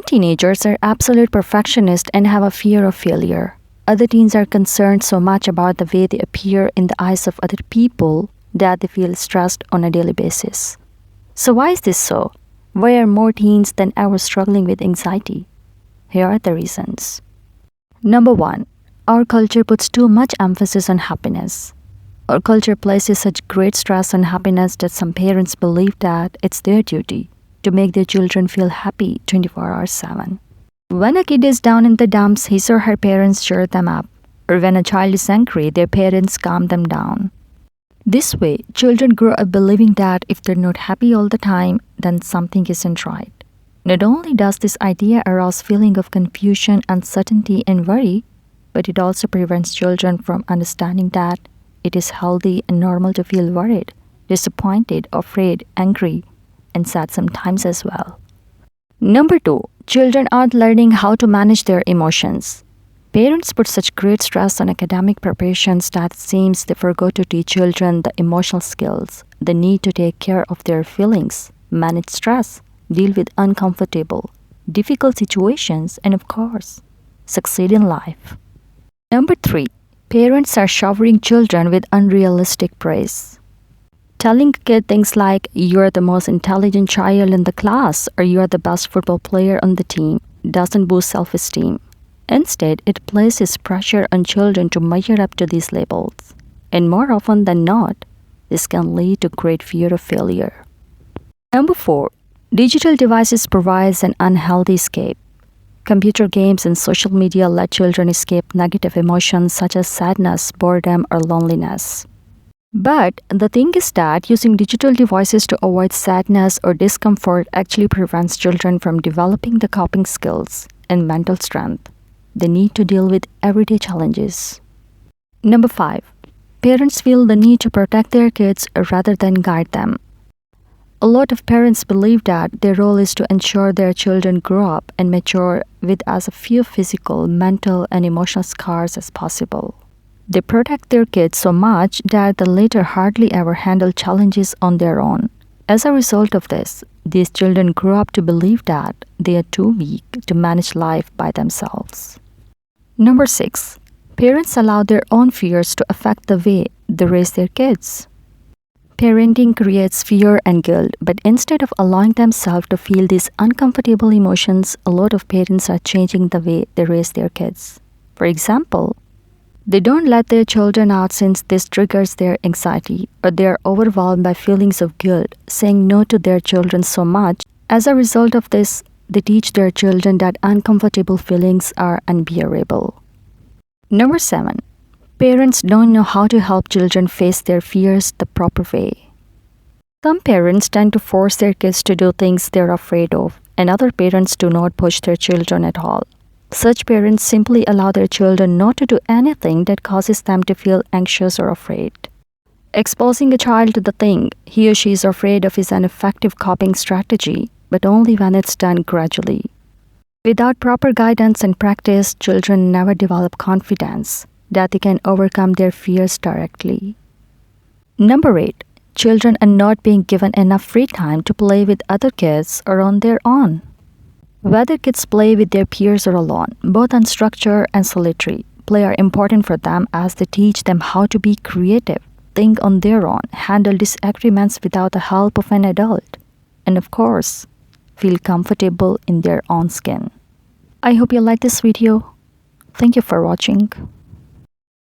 teenagers are absolute perfectionists and have a fear of failure. Other teens are concerned so much about the way they appear in the eyes of other people that they feel stressed on a daily basis. So why is this so? Why are more teens than ever struggling with anxiety? Here are the reasons. Number 1. Our culture puts too much emphasis on happiness. Our culture places such great stress on happiness that some parents believe that it's their duty to make their children feel happy 24 hours 7. When a kid is down in the dumps, his or her parents cheer them up, or when a child is angry, their parents calm them down. This way, children grow up believing that if they're not happy all the time, then something isn't right. Not only does this idea arouse feeling of confusion, uncertainty, and worry, but it also prevents children from understanding that it is healthy and normal to feel worried, disappointed, afraid, angry, and sad sometimes as well. Number 2. Children aren't learning how to manage their emotions. Parents put such great stress on academic preparations that it seems they forgot to teach children the emotional skills, the need to take care of their feelings, manage stress, deal with uncomfortable, difficult situations, and of course, succeed in life. Number 3. Parents are showering children with unrealistic praise. Telling a kid things like, "You're the most intelligent child in the class," or "You're the best football player on the team," doesn't boost self-esteem. Instead, it places pressure on children to measure up to these labels. And more often than not, this can lead to great fear of failure. Number 4. Digital devices provide an unhealthy escape. Computer games and social media let children escape negative emotions such as sadness, boredom, or loneliness. But the thing is that using digital devices to avoid sadness or discomfort actually prevents children from developing the coping skills and mental strength they need to deal with everyday challenges. Number 5. Parents feel the need to protect their kids rather than guide them. A lot of parents believe that their role is to ensure their children grow up and mature with as few physical, mental, and emotional scars as possible. They protect their kids so much that they later hardly ever handle challenges on their own. As a result of this, these children grow up to believe that they are too weak to manage life by themselves. Number 6. Parents allow their own fears to affect the way they raise their kids. Parenting creates fear and guilt, but instead of allowing themselves to feel these uncomfortable emotions, a lot of parents are changing the way they raise their kids. For example, they don't let their children out since this triggers their anxiety, or they are overwhelmed by feelings of guilt, saying no to their children so much. As a result of this, they teach their children that uncomfortable feelings are unbearable. Number 7. Parents don't know how to help children face their fears the proper way. Some parents tend to force their kids to do things they're afraid of, and other parents do not push their children at all. Such parents simply allow their children not to do anything that causes them to feel anxious or afraid. Exposing a child to the thing he or she is afraid of is an effective coping strategy, but only when it's done gradually. Without proper guidance and practice, children never develop confidence that they can overcome their fears directly. Number 8. Children are not being given enough free time to play with other kids or on their own. Whether kids play with their peers or alone, both unstructured and solitary, play are important for them as they teach them how to be creative, think on their own, handle disagreements without the help of an adult, and of course, feel comfortable in their own skin. I hope you like this video. Thank you for watching.